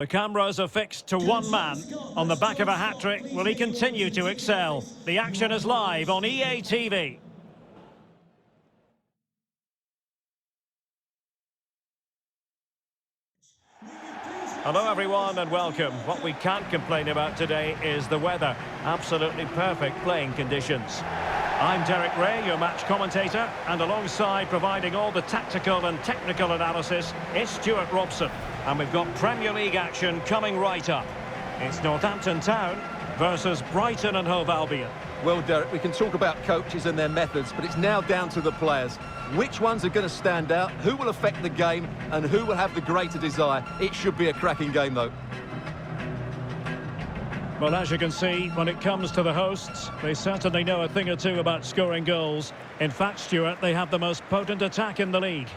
The cameras are fixed to one man. On the back of a hat-trick, will he continue to excel? The action is live on EA TV. Hello everyone and welcome. What we can't complain about today is the weather. Absolutely perfect playing conditions. I'm Derek Ray, your match commentator, and alongside providing all the tactical and technical analysis, it's Stuart Robson. And we've got Premier League action coming right up. It's Northampton Town versus Brighton and Hove Albion. Well, Derek, we can talk about coaches and their methods, but it's now down to the players. Which ones are going to stand out, who will affect the game, and who will have the greater desire? It should be a cracking game, though. Well, as you can see, when it comes to the hosts, they certainly know a thing or two about scoring goals. In fact, Stuart, they have the most potent attack in the league.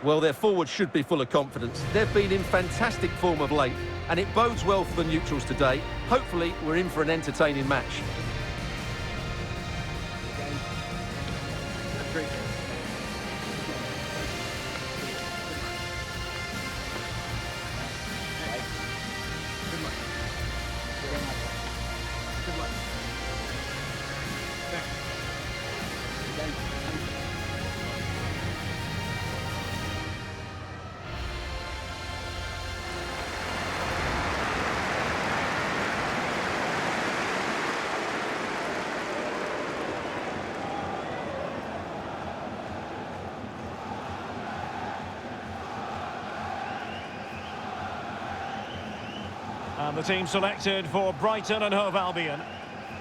Well, their forwards should be full of confidence. They've been in fantastic form of late, and it bodes well for the neutrals today. Hopefully, we're in for an entertaining match. And the team selected for Brighton and Hove Albion.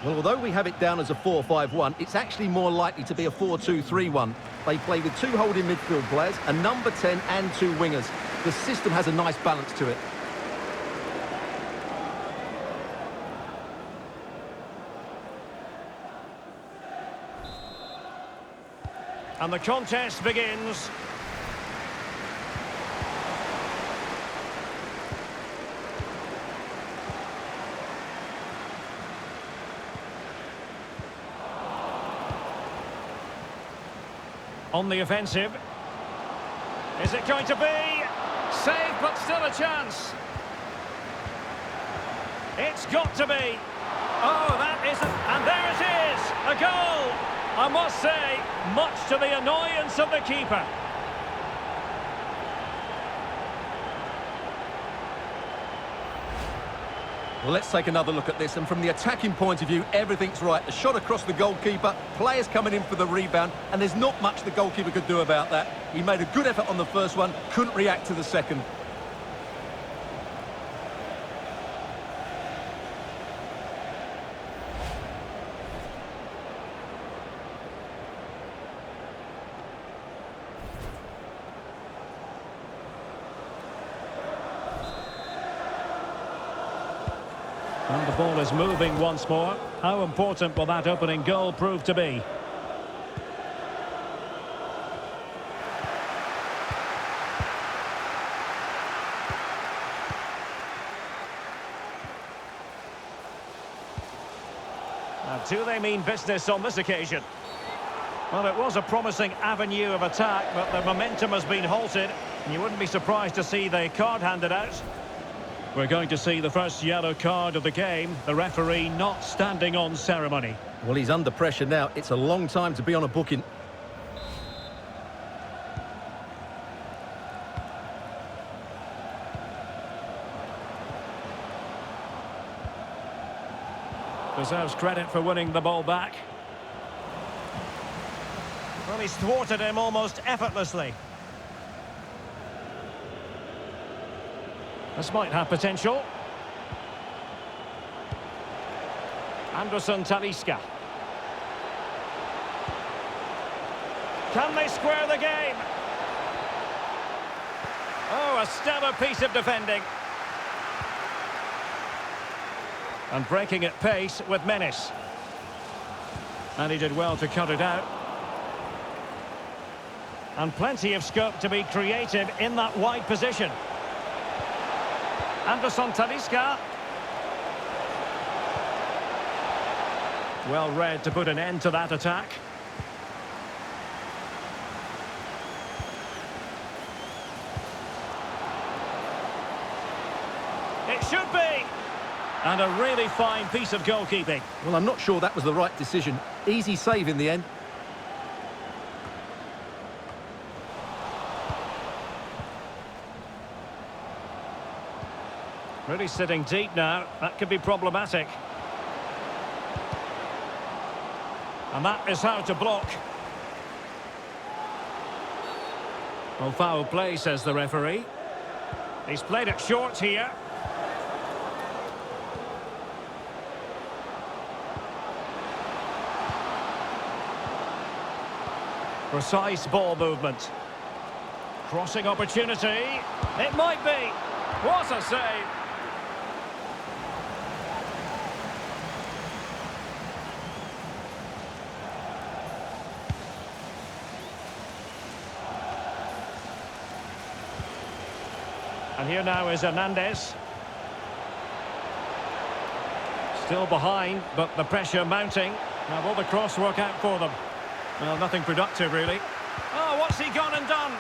Well, although we have it down as a 4-5-1, it's actually more likely to be a 4-2-3-1. They play with two holding midfield players, a number 10 and two wingers. The system has a nice balance to it. And the contest begins. On the offensive. Is it going to be? Save, but still a chance. It's got to be. Oh, that isn't. And there it is. A goal. I must say, much to the annoyance of the keeper. Well, let's take another look at this, and from the attacking point of view, everything's right. The shot across the goalkeeper, players coming in for the rebound, and there's not much the goalkeeper could do about that. He made a good effort on the first one, couldn't react to the second. And the ball is moving once more. How important will that opening goal prove to be? Now, do they mean business on this occasion? Well, it was a promising avenue of attack, but the momentum has been halted. You wouldn't be surprised to see the card handed out. We're going to see the first yellow card of the game. The referee not standing on ceremony. Well, he's under pressure now. It's a long time to be on a booking. Deserves credit for winning the ball back. Well, he's thwarted him almost effortlessly. This might have potential. Anderson Talisca. Can they square the game? Oh, a stellar piece of defending. And breaking at pace with menace. And he did well to cut it out. And plenty of scope to be creative in that wide position. Anderson Talisca. Well read to put an end to that attack. It should be. And a really fine piece of goalkeeping. Well, I'm not sure that was the right decision. Easy save in the end. Really sitting deep now. That could be problematic. And that is how to block. Well, foul play, says the referee. He's played it short here. Precise ball movement. Crossing opportunity. It might be. What a save. And here now is Hernandez. Still behind, but the pressure mounting. Now will the cross work out for them? Well, nothing productive, really. Oh, what's he gone and done?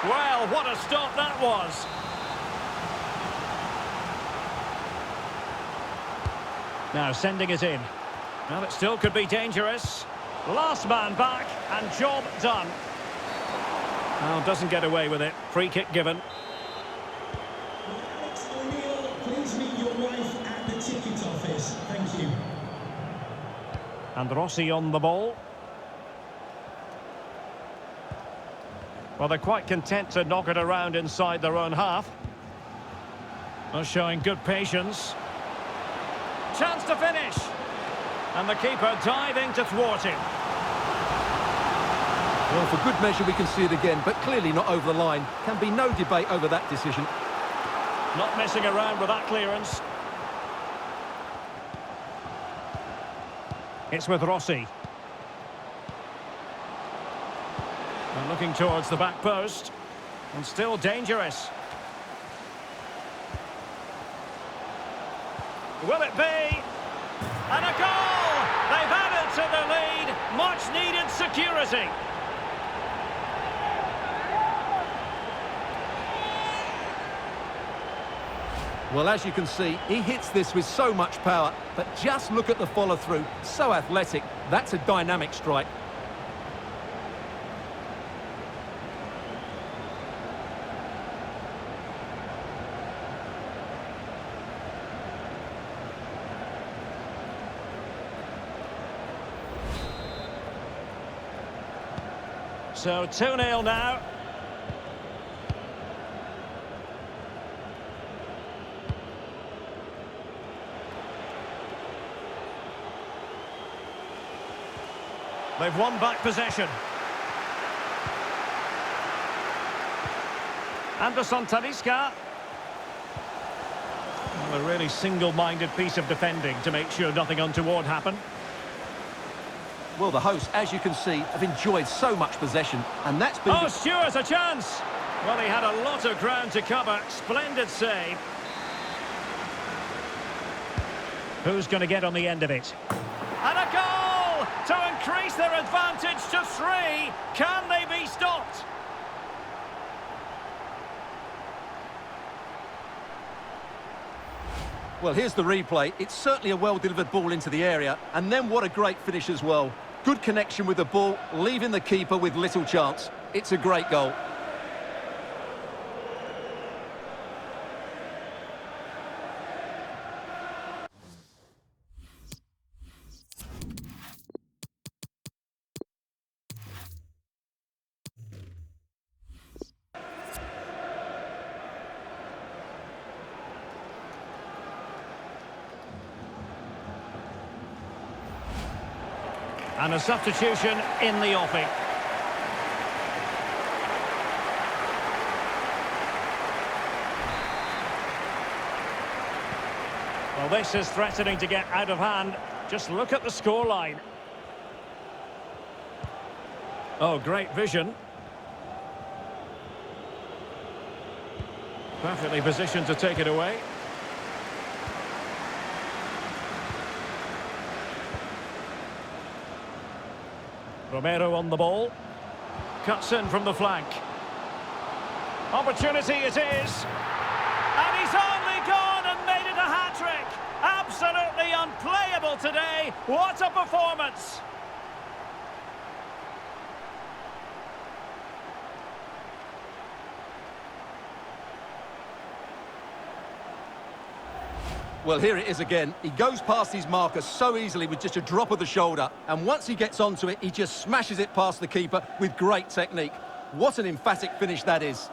Well, what a stop that was. Now sending it in. Well, it still could be dangerous. Last man back, and job done. Well, doesn't get away with it. Free kick given. Please meet your wife at the ticket office. Thank you. And Rossi on the ball. Well, they're quite content to knock it around inside their own half. Well, showing good patience. Chance to finish. And the keeper diving to thwart him. Well, for good measure, we can see it again, but clearly not over the line. Can be no debate over that decision. Not messing around with that clearance. It's with Rossi. And looking towards the back post. And still dangerous. Will it be? And a goal! They've added to the lead. Much needed security. Well, as you can see, he hits this with so much power, but just look at the follow-through. So athletic. That's a dynamic strike. So 2-0 now. They've won back possession. Anderson Talisca. Well, a really single-minded piece of defending to make sure nothing untoward happened. Well, the hosts, as you can see, have enjoyed so much possession, and that's been... Oh, Stewart's a chance! Well, he had a lot of ground to cover. Splendid save. Who's going to get on the end of it? And a goal! To increase their advantage to 3. Can they be stopped? Well, here's the replay. It's certainly a well-delivered ball into the area, and then what a great finish as well. Good connection with the ball, leaving the keeper with little chance. It's a great goal. And a substitution in the offing. Well, this is threatening to get out of hand. Just look at the scoreline. Oh, great vision. Perfectly positioned to take it away. Romero on the ball. Cuts in from the flank. Opportunity it is. And he's only gone and goal today. What a performance! Well, here it is again. He goes past his marker so easily with just a drop of the shoulder. And once he gets onto it, he just smashes it past the keeper with great technique. What an emphatic finish that is.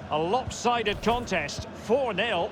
A lopsided contest, 4-0.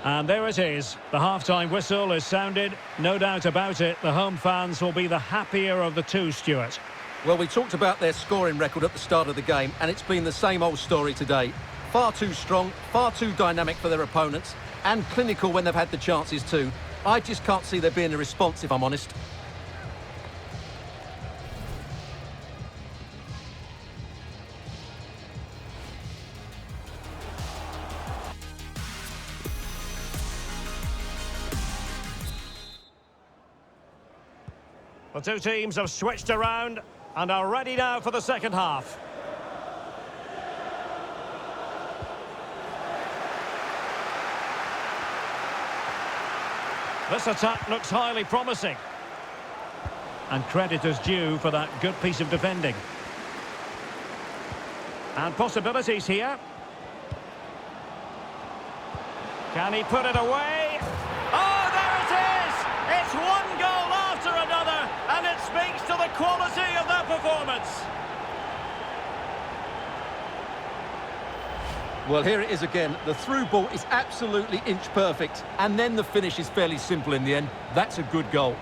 And there it is. The half-time whistle is sounded. No doubt about it, the home fans will be the happier of the two, Stuart. Well, we talked about their scoring record at the start of the game, and it's been the same old story today. Far too strong, far too dynamic for their opponents, and clinical when they've had the chances too. I just can't see there being a response, if I'm honest. The two teams have switched around and are ready now for the second half. This attack looks highly promising. And credit is due for that good piece of defending. And possibilities here. Can he put it away? Oh, there it is! It's one goal after another, and it speaks to the quality of their performance. Well, here it is again. The through ball is absolutely inch perfect, and then the finish is fairly simple in the end. That's a good goal.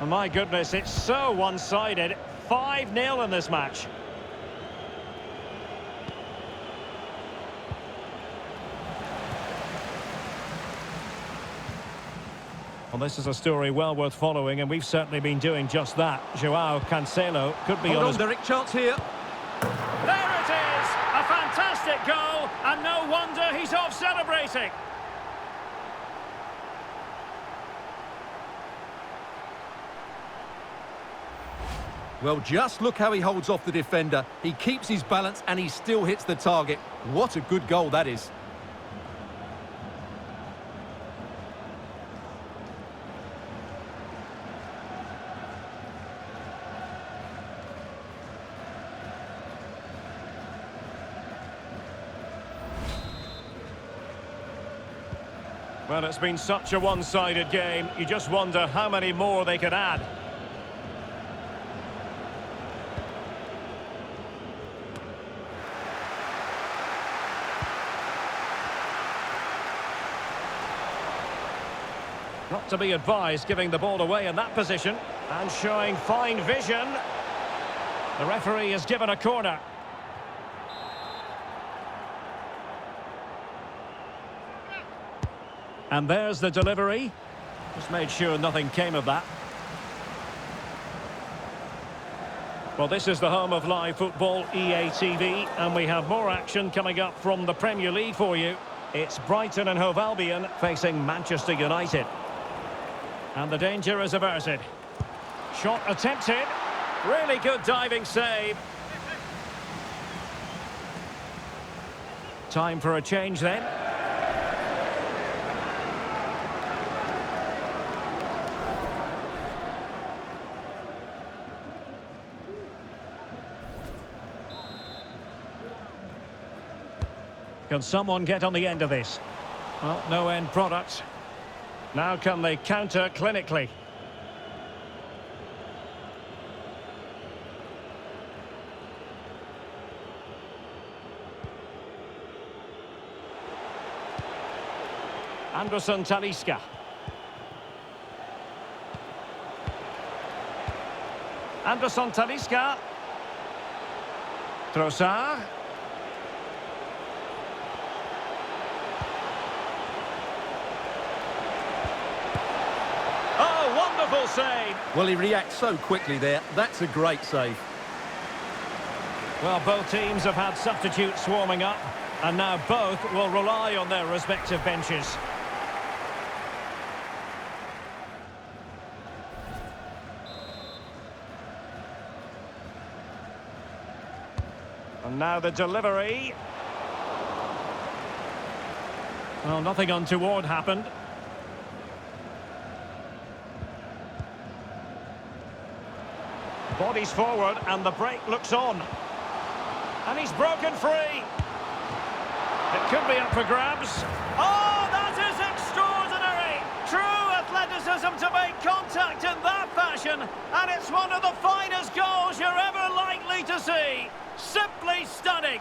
Oh, my goodness, it's so one-sided. 5-0 in this match. Well, this is a story well worth following, and we've certainly been doing just that. Joao Cancelo could be Hold on on, Derek, chance here. There it is! A fantastic goal, and no wonder he's off celebrating. Well, just look how he holds off the defender. He keeps his balance and he still hits the target. What a good goal that is. Well, it's been such a one-sided game. You just wonder how many more they could add. Not to be advised giving the ball away in that position and showing fine vision. The referee has given a corner. And there's the delivery. Just made sure nothing came of that. Well, this is the home of live football, EA TV, and we have more action coming up from the Premier League for you. It's Brighton and Hove Albion facing Manchester United. And the danger is averted. Shot attempted. Really good diving save. Time for a change then. Can someone get on the end of this? Well, no end product. Now can they counter clinically? Anderson Talisca. Anderson Talisca. Trossard. wonderful save. Well, he reacts so quickly there. That's a great save. Well, both teams have had substitutes warming up, and now both will rely on their respective benches. And now the delivery. Well, nothing untoward happened. Bodies forward and the break looks on. And he's broken free. It could be up for grabs. Oh, that is extraordinary! True athleticism to make contact in that fashion. And it's one of the finest goals you're ever likely to see. Simply stunning.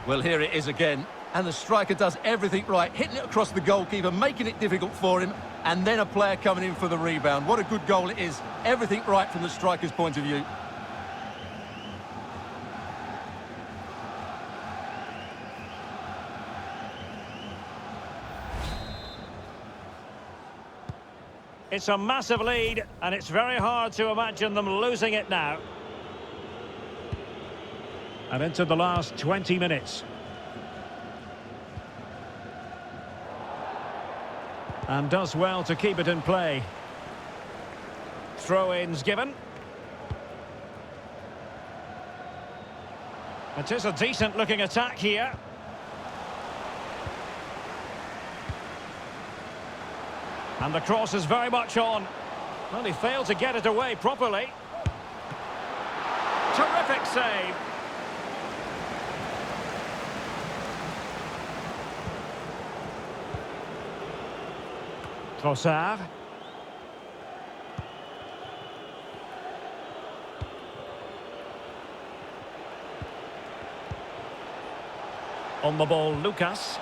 Well, here it is again. And the striker does everything right, hitting it across the goalkeeper, making it difficult for him, and then a player coming in for the rebound. What a good goal it is. Everything right from the striker's point of view. It's a massive lead, and it's very hard to imagine them losing it now. And into the last 20 minutes. And does well to keep it in play. Throw-ins given. It is a decent-looking attack here. And the cross is very much on. Well, he failed to get it away properly. Terrific save. Trossard. On the ball, Lucas.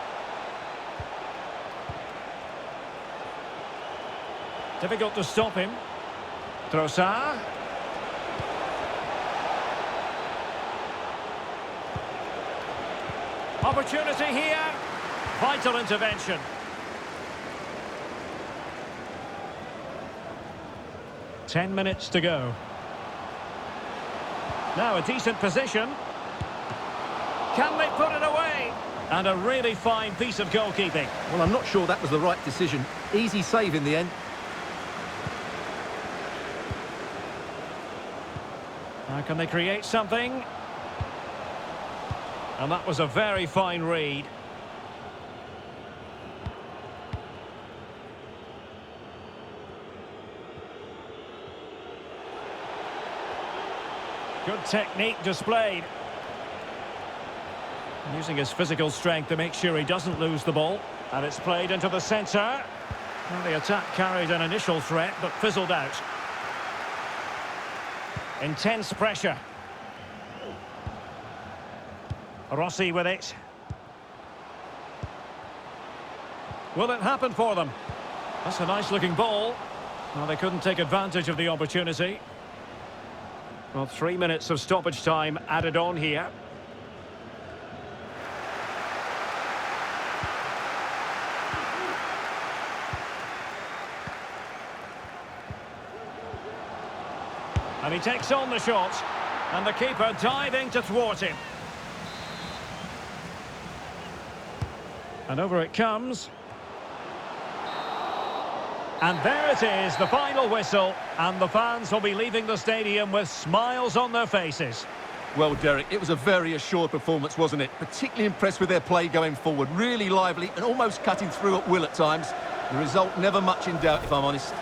Difficult to stop him. Trossard. Opportunity here. Vital intervention. Ten minutes to go. Now a decent position. Can they put it away? And a really fine piece of goalkeeping. Well, I'm not sure that was the right decision. Easy save in the end. Now can they create something? And that was a very fine read. Good technique displayed. Using his physical strength to make sure he doesn't lose the ball. And it's played into the centre. Well, the attack carried an initial threat, but fizzled out. Intense pressure. Rossi with it. Will it happen for them? That's a nice-looking ball. Well, they couldn't take advantage of the opportunity. Well, 3 minutes of stoppage time added on here. And he takes on the shot. And the keeper diving to thwart him. And over it comes. And there it is, the final whistle. And the fans will be leaving the stadium with smiles on their faces. Well, Derek, it was a very assured performance, wasn't it? Particularly impressed with their play going forward. Really lively and almost cutting through at will at times. The result never much in doubt, if I'm honest.